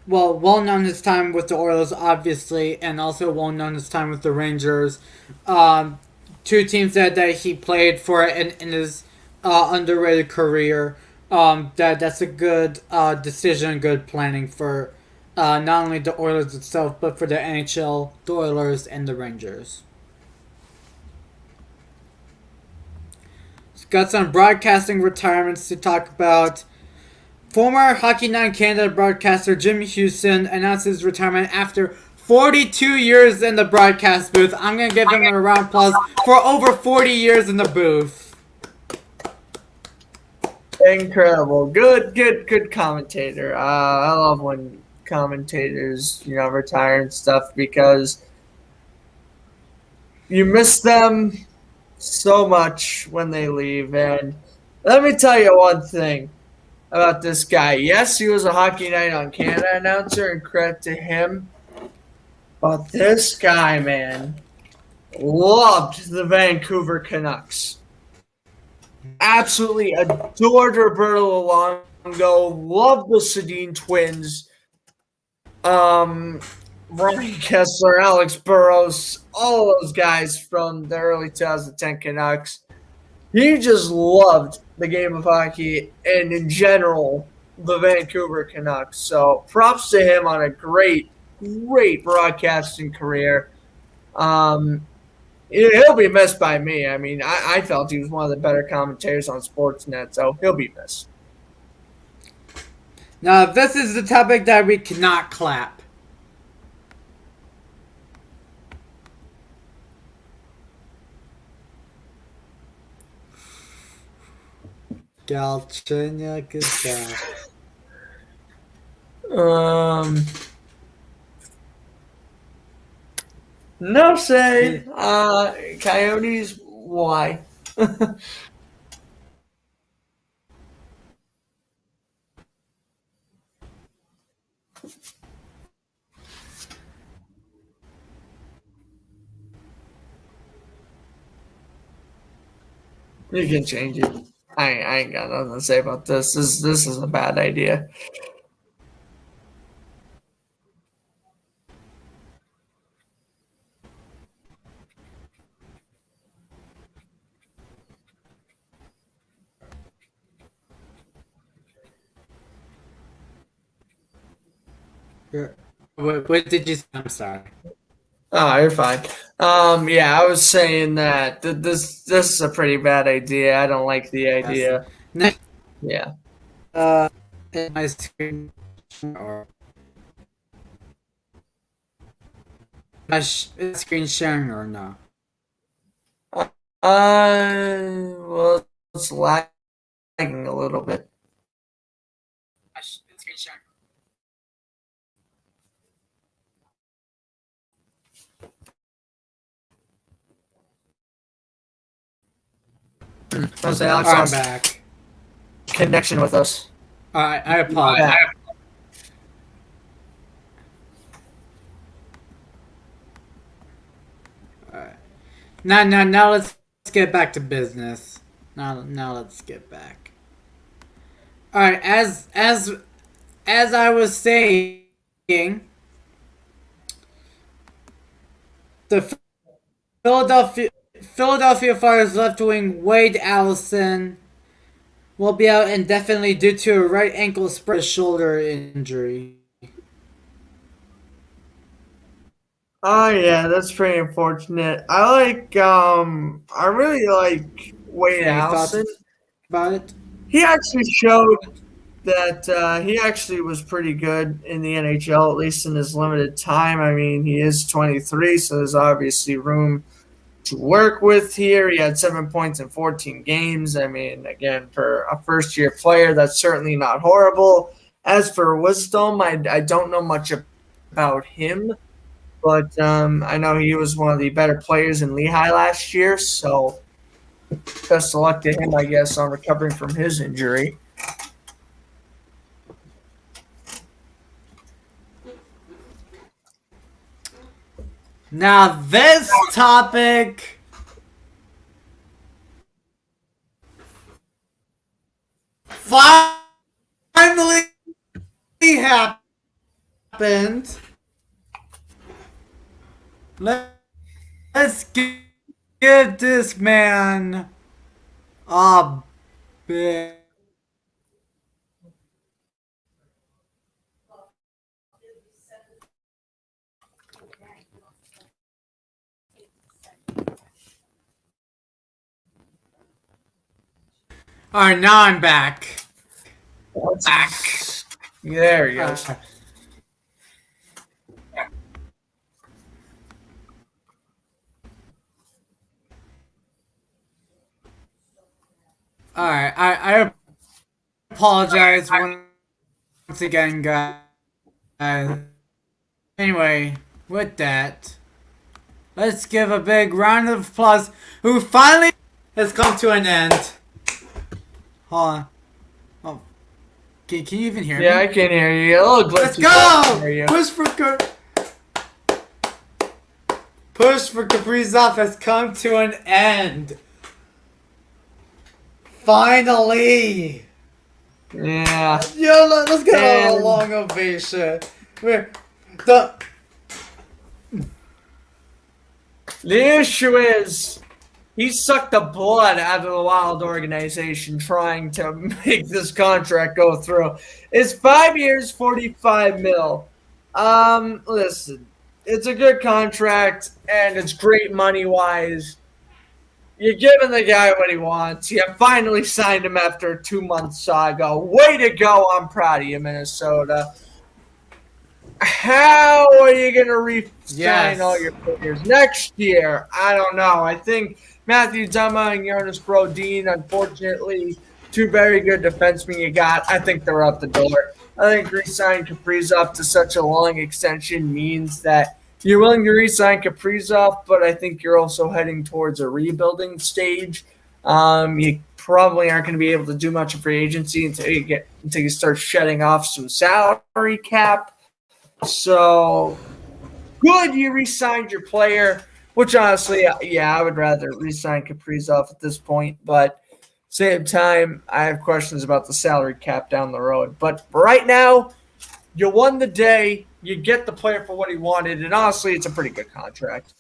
Well known his time with the Oilers, obviously, and also well known his time with the Rangers. Two teams that he played for in his underrated career. That's a good decision, good planning for not only the Oilers itself, but for the NHL, the Oilers, and the Rangers. Got some broadcasting retirements to talk about. Former Hockey Night in Canada broadcaster Jim Houston announced his retirement after 42 years in the broadcast booth. I'm going to give him a round of applause for over 40 years in the booth. Incredible. Good commentator. I love when commentators, retire and stuff because you miss them so much when they leave. And let me tell you one thing about this guy. Yes, he was a Hockey Night on Canada announcer, and credit to him. But this guy, man, loved the Vancouver Canucks. Absolutely adored Roberto Luongo. Loved the Sedin twins. Ryan Kessler, Alex Burrows, all those guys from the early 2010 Canucks. He just loved the game of hockey and, in general, the Vancouver Canucks. So props to him on a great broadcasting career. He'll be missed by me. I mean, I felt he was one of the better commentators on Sportsnet, so he'll be missed. Now, this is the topic that we cannot clap. Galchenyuk is back. No say. Coyotes, why? You can change it. I ain't got nothing to say about this. This is a bad idea. What did you say? I'm sorry. Oh, you're fine. Yeah, I was saying that this is a pretty bad idea. I don't like the idea. Next, Yeah. my screen or my screen sharing or no? Well, it's lagging a little bit. Screen sharing. Jose Alex I'm lost back. connection with us. I apologize. Alright. Now let's get back to business. Now let's get back. Alright, as I was saying, the Philadelphia Flyers left wing Wade Allison will be out indefinitely due to a right ankle sprain shoulder injury. Oh yeah, that's pretty unfortunate. I really like Wade Any thoughts Allison. about it? He actually showed that he actually was pretty good in the NHL, at least in his limited time. I mean, he is 23, so there's obviously room to work with here. He had 7 points in 14 games. I mean, again, for a first-year player, that's certainly not horrible. As for Wisdom, I don't know much about him, but I know he was one of the better players in Lehigh last year, so best of luck to him, I guess, on recovering from his injury. Now this topic finally happened. Let's give this man a big. Alright, now I'm back. There he goes. All right, I apologize once again, guys. Anyway, with that, let's give a big round of applause who finally has come to an end. Hold on. Oh, can you even hear Yeah, me? I can hear you. A little glitchy. Let's but I can go! hear you. Push for Kaprizov has come to an end. Finally! Yeah. Yo, let's get a And long ovation. The the issue is, he sucked the blood out of the Wild organization trying to make this contract go through. It's 5 years, 45 mil. Listen, it's a good contract and it's great money wise. You're giving the guy what he wants. You finally signed him after a 2 month saga. Way to go. I'm proud of you, Minnesota. How are you going to re-sign all your players next year? I don't know. I think Matthew Dema and Jonas Brodin, unfortunately, two very good defensemen you got. I think they're out the door. I think re-signing Kaprizov to such a long extension means that you're willing to re-sign Kaprizov, but I think you're also heading towards a rebuilding stage. You probably aren't going to be able to do much of free agency until you start shedding off some salary cap. So good you re-signed your player, which honestly, yeah, I would rather re-sign Kaprizov at this point. But same time, I have questions about the salary cap down the road. But right now, you won the day. You get the player for what he wanted, and honestly, it's a pretty good contract.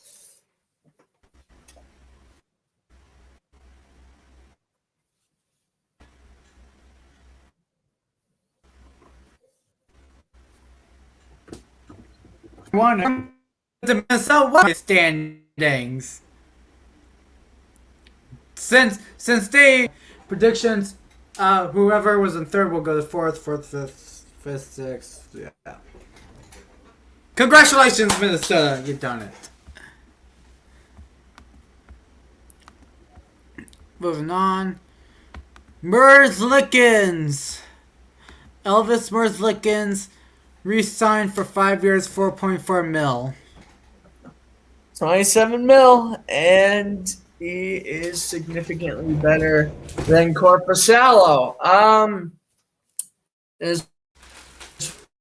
one the Minnesota standings. Since they predictions, whoever was in third will go to fourth, fifth, sixth. Yeah. Congratulations, Minnesota! You've done it. Moving on. Merzlikins. Elvis Merzlikins re-signed for 5 years, 4.4 mil. 27 mil, and he is significantly better than Corpusalo. This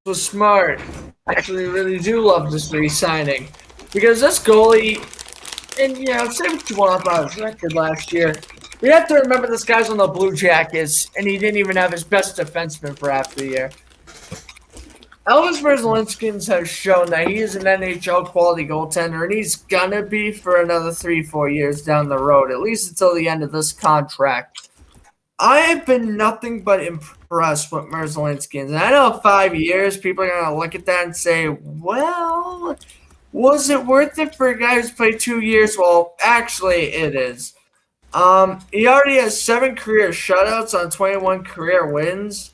was smart. I actually really do love this re-signing because this goalie, and say what you want about his record last year, we have to remember this guy's on the Blue Jackets, and he didn't even have his best defenseman for half the year. Elvis Merzlikins has shown that he is an NHL quality goaltender, and he's gonna be for another 3-4 years down the road, at least until the end of this contract. I have been nothing but impressed with Merzlikins, and I know 5 years, people are gonna look at that and say, "Well, was it worth it for a guy who's played 2 years?" Well, actually, it is. He already has 7 career shutouts on 21 career wins.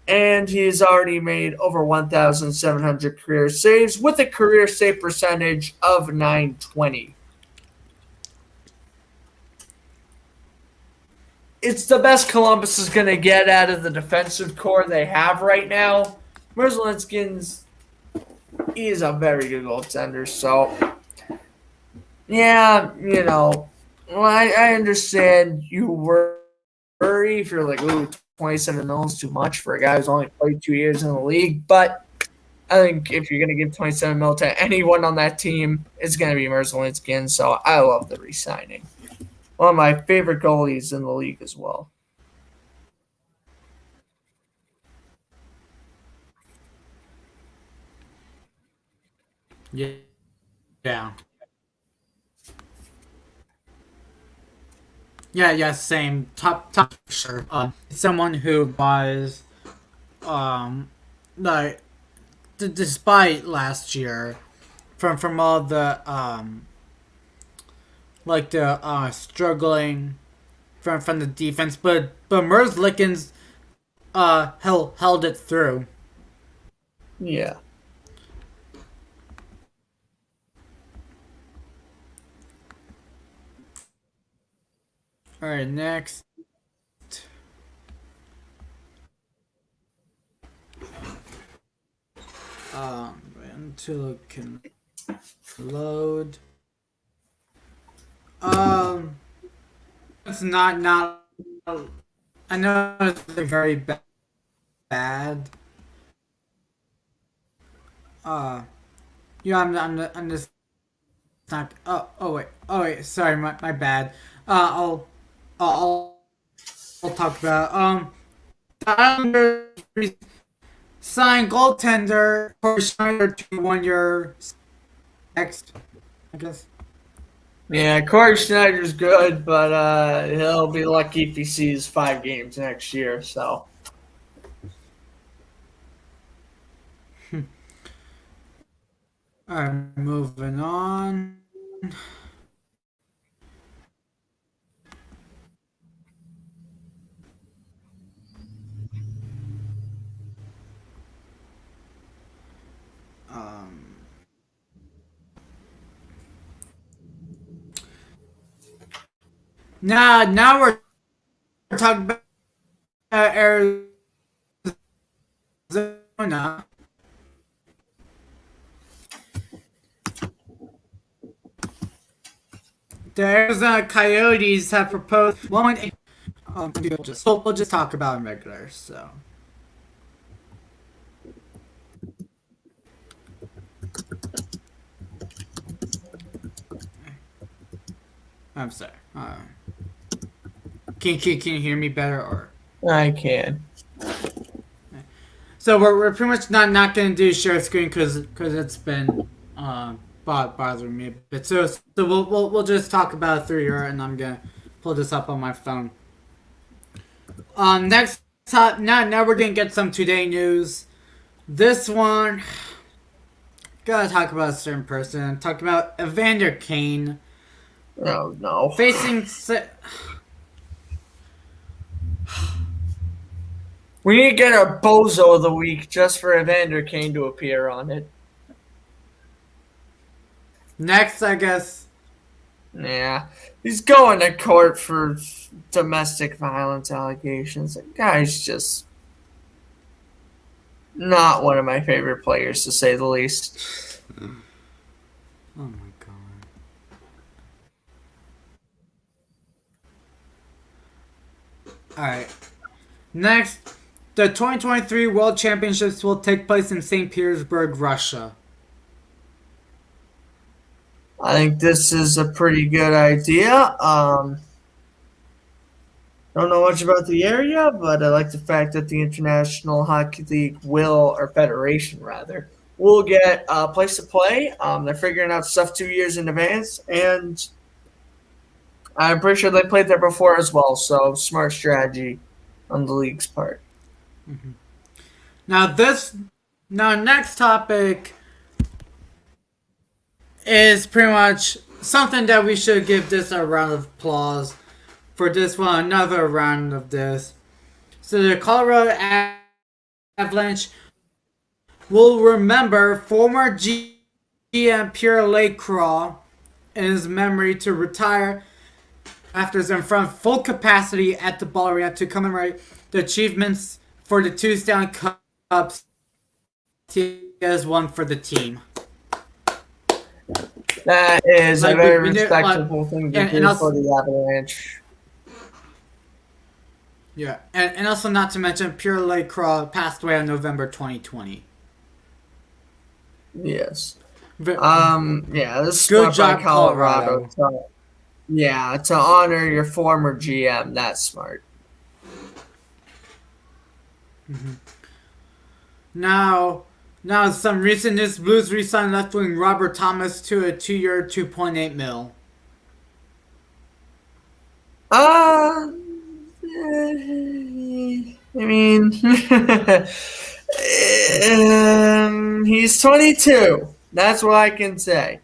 And he's already made over 1,700 career saves with a career save percentage of 920. It's the best Columbus is going to get out of the defensive core they have right now. Merzlikins, he is a very good goaltender. So, yeah, well, I understand you worry if you're like, ooh, 27 mil is too much for a guy who's only played 2 years in the league. But I think if you're going to give 27 mil to anyone on that team, it's going to be Merzlikins. So I love the re-signing. One of my favorite goalies in the league as well. Yeah. Yeah. Yeah, same. Top for sure. Someone who was, um, like, despite last year, from all the, like the, struggling from the defense, but Merzlikins, held it through. Yeah. Alright, next. until it can load. It's not. I know it's very bad. Yeah, I'm just not. Oh wait. Sorry, my bad. I'll talk about the Islanders signed goaltender Corey Schneider to 1 year next, I guess. Yeah, Corey Schneider's good, but he'll be lucky if he sees 5 games next year. So. All right, moving on. Now we're talking about Arizona. The Arizona Coyotes have proposed 1.8. We'll just talk about in regular. So. I'm sorry. Can you hear me better or? I can. So we're pretty much not gonna do share screen because it's been bothering me a bit. So we'll just talk about it through here, and I'm gonna pull this up on my phone. Next up, now we're gonna get some today news. This one, gotta talk about a certain person. Talking about Evander Kane. Oh no. Facing. We need to get our bozo of the week just for Evander Kane to appear on it. Next, I guess. Yeah. He's going to court for domestic violence allegations. The guy's just not one of my favorite players, to say the least. Oh my god. Alright. Next, the 2023 World Championships will take place in St. Petersburg, Russia. I think this is a pretty good idea. Don't know much about the area, but I like the fact that the International Hockey League Federation will get a place to play. They're figuring out stuff 2 years in advance, and I'm pretty sure they played there before as well, so smart strategy on the league's part. Mm-hmm. Now next topic is pretty much something that we should give this a round of applause for this one, another round of this. So the Colorado Avalanche will remember former GM Pierre Lacroix in his memory to retire after his in front full capacity at the Ball Arena to commemorate the achievements for the 2 Stanley Cups he has won for the team. That is a very respectable thing to do for the Avalanche. Yeah, and also not to mention Pierre Lacroix passed away in November 2020. Yes. But, this is good job, by Colorado. To honor your former GM, that's smart. Mm-hmm. Now, some recent news: Blues re-signed left wing Robert Thomas to a 2-year, $2.8 million. I mean, he's 22. That's what I can say.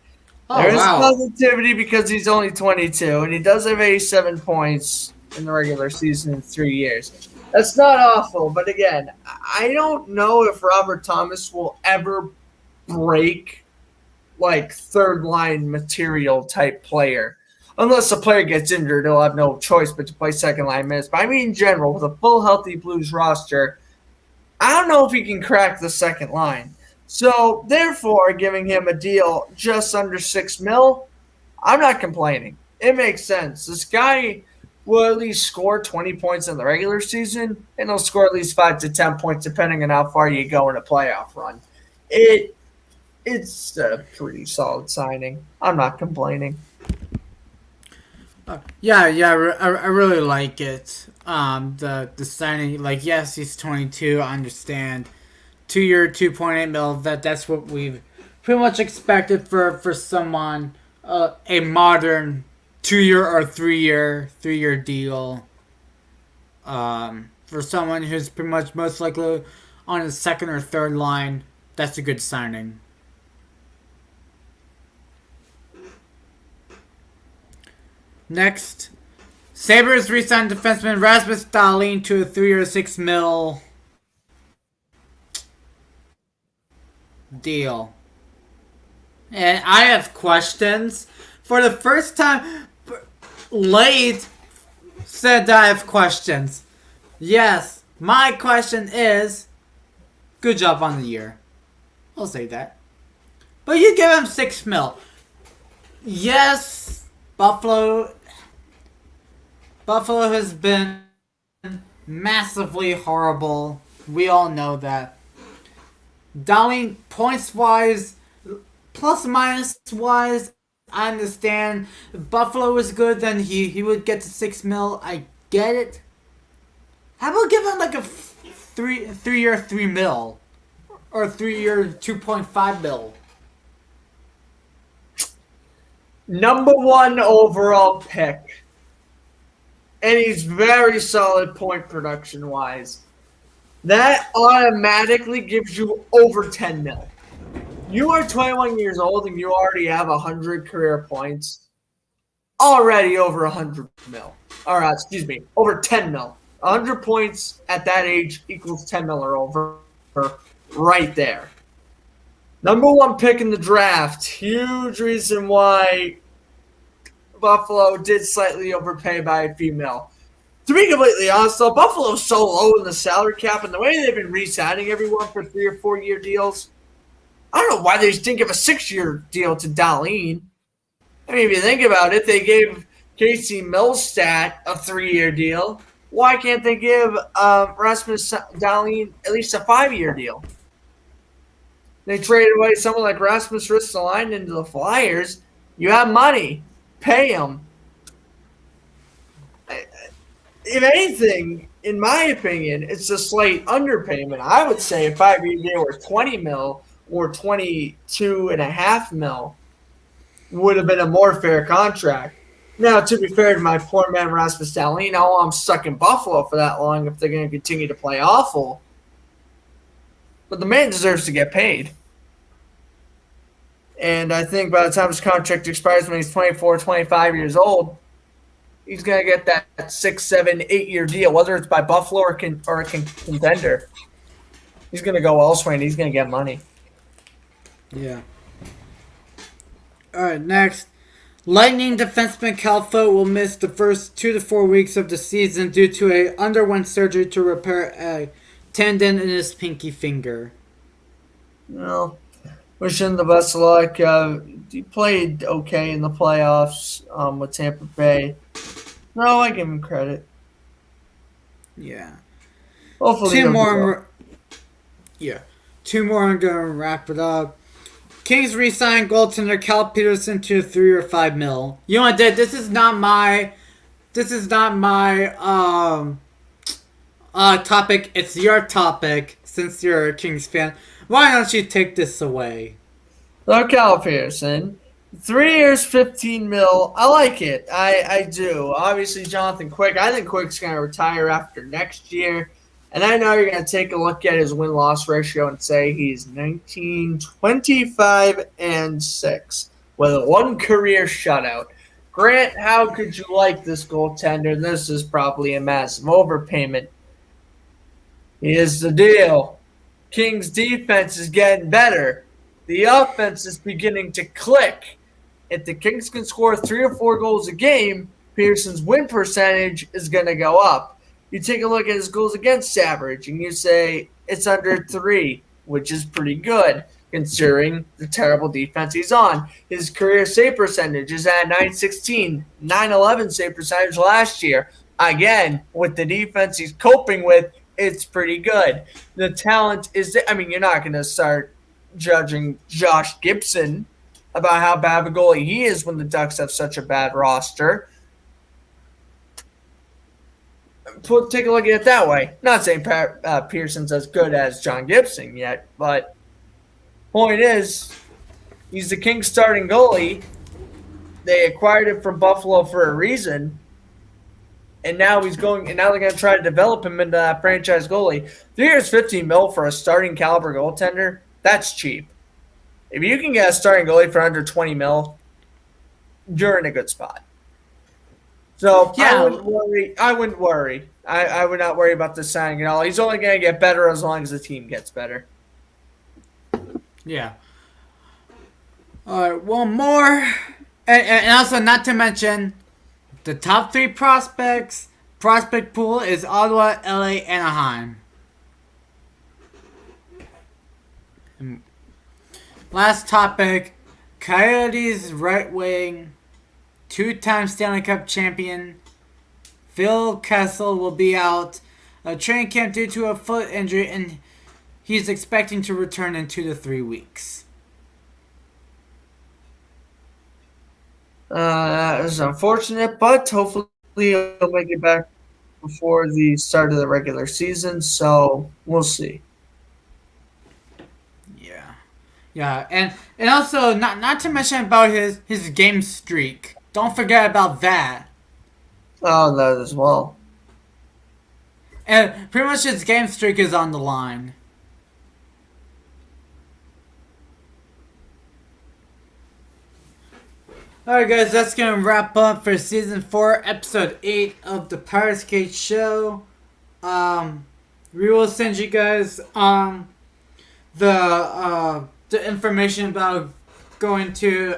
There is positivity because he's only 22, and he does have 87 points in the regular season in 3 years. That's not awful, but again, I don't know if Robert Thomas will ever break like third-line material type player. Unless a player gets injured, he'll have no choice but to play second-line minutes. But I mean, in general, with a full healthy Blues roster, I don't know if he can crack the second line. So, therefore, giving him a deal just under $6 million, I'm not complaining. It makes sense. This guy will at least score 20 points in the regular season, and he'll score at least 5 to 10 points depending on how far you go in a playoff run. It's a pretty solid signing. I'm not complaining. I really like it. The signing, like, yes, he's 22. I understand. 2-year, 2.8 mil. That's what we've pretty much expected for someone. A modern 2-year or 3-year deal. For someone who's pretty much most likely on his second or third line, that's a good signing. Next, Sabres re-signed defenseman Rasmus Dahlin to a 3-year, $6 million deal. And I have questions. For the first time, Late said that I have questions. Yes, my question is, good job on the year. I'll say that. But you give him $6 million. Yes, Buffalo has been massively horrible. We all know that. Darling, points-wise, plus-minus-wise, I understand. If Buffalo was good, then he would get to $6 million. I get it. How about give him like a three-year $3 million? Or a 3-year $2.5 million? Number 1 overall pick. And he's very solid point production wise. That automatically gives you over $10 million. You are 21 years old and you already have 100 career points. Already over $100 million. Over $10 million. 100 points at that age equals $10 million or over right there. Number 1 pick in the draft. Huge reason why Buffalo did slightly overpay by a female. To be completely honest, though, Buffalo's so low in the salary cap, and the way they've been re-signing everyone for 3 or 4 year deals, I don't know why they just didn't give a 6-year deal to Dahlin. I mean, if you think about it, they gave Casey Milstat a 3-year deal. Why can't they give Rasmus Dahlin at least a 5-year deal? They traded away someone like Rasmus Ristolainen into the Flyers. You have money. Pay him. If anything, in my opinion, it's a slight underpayment. I would say a 5-year deal or $20 million or $22.5 million would have been a more fair contract. Now, to be fair to my poor man Rasmus Dahlin, I'm stuck in Buffalo for that long if they're going to continue to play awful. But the man deserves to get paid. And I think by the time his contract expires when he's 24, 25 years old, he's going to get that 6, 7, 8-year deal, whether it's by Buffalo or a contender. He's going to go elsewhere and he's going to get money. Yeah. All right, next. Lightning defenseman Calfo will miss the first 2 to 4 weeks of the season due to underwent surgery to repair a tendon in his pinky finger. Well, wish him the best of luck. He played okay in the playoffs with Tampa Bay. No, I give him credit. Yeah. Hopefully, Two more. I'm going to wrap it up. Kings re-signed goaltender Cal Peterson to a 3 or $5 million. You know what, Dad? This is not my topic. It's your topic since you're a Kings fan. Why don't you take this away? So Cal Peterson, 3 years, $15 million. I like it. I do. Obviously, Jonathan Quick. I think Quick's going to retire after next year. And I know you're going to take a look at his win-loss ratio and say he's 19, 25, and 6 with 1 career shutout. Grant, how could you like this goaltender? This is probably a massive overpayment. Here's the deal. Kings' defense is getting better. The offense is beginning to click. If the Kings can score 3 or 4 goals a game, Pearson's win percentage is going to go up. You take a look at his goals against average, and you say it's under 3, which is pretty good. considering the terrible defense he's on. His career save percentage is at 916, 911 save percentage last year. Again, with the defense he's coping with, it's pretty good. The talent is, you're not going to start judging Josh Gibson about how bad of a goalie he is when the Ducks have such a bad roster. Take a look at it that way. Not saying Pearson's as good as John Gibson yet, but point is, he's the Kings starting goalie. They acquired him from Buffalo for a reason, and now they're going to try to develop him into that franchise goalie. 3 years, $15 million for a starting caliber goaltender. That's cheap. If you can get a starting goalie for under $20 million, you're in a good spot. So yeah. I wouldn't worry. I would not worry about this signing at all. He's only going to get better as long as the team gets better. Yeah. All right, one more. And also, not to mention, the top 3 prospect pool is Ottawa, LA, Anaheim. And last topic, Coyotes right wing, 2-time Stanley Cup champion Phil Kessel will be out of training camp due to a foot injury, and he's expecting to return in 2 to 3 weeks. That is unfortunate, but hopefully he'll make it back before the start of the regular season, so we'll see. Yeah, and also, not to mention about his game streak. Don't forget about that. Oh, that as well. And pretty much his game streak is on the line. Alright guys, that's going to wrap up for Season 4, Episode 8 of the Powerskateshow. We will send you guys the information about going to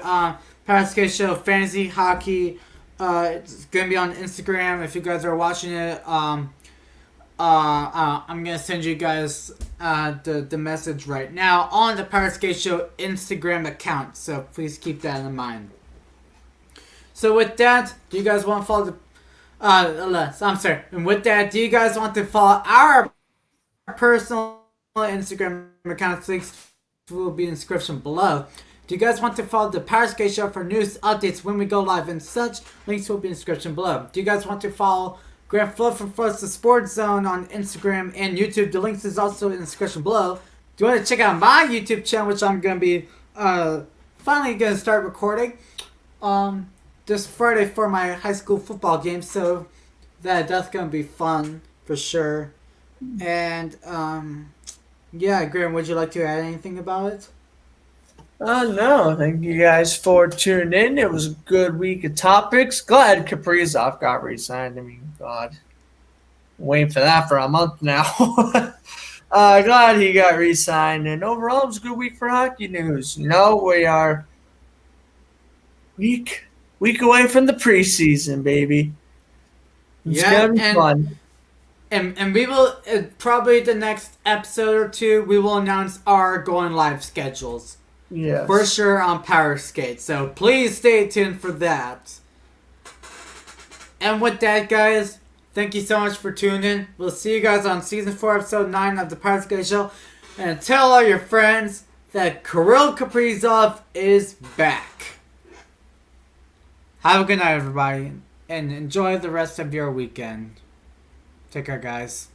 Powerskateshow Fantasy Hockey. It's going to be on Instagram if you guys are watching it. I'm going to send you guys the message right now on the Powerskateshow Instagram account. So please keep that in mind. So with that, do you guys want to follow And with that, do you guys want to follow our personal Instagram accounts? Links will be in the description below. Do you guys want to follow the Powerskateshow for news, updates when we go live and such? Links will be in the description below. Do you guys want to follow Grant Flo from Frost the Sports Zone on Instagram and YouTube? The links is also in the description below. Do you want to check out my YouTube channel, which I'm going to be finally going to start recording this Friday for my high school football game, so that's going to be fun for sure. And yeah, Graham, would you like to add anything about it? No, thank you guys for tuning in. It was a good week of topics. Glad Kaprizov got re-signed. I mean, God, waiting for that for a month now. Glad he got re-signed, and overall it was a good week for hockey news. You know, we are week away from the preseason, baby. It's gonna be fun. And we will, probably the next episode or two, we will announce our going live schedules. Yes. For sure on Powerskate. So please stay tuned for that. And with that, guys, thank you so much for tuning in. We'll see you guys on Season 4, Episode 9 of the Powerskateshow. And tell all your friends that Kirill Kaprizov is back. Have a good night, everybody. And enjoy the rest of your weekend. Take care, guys.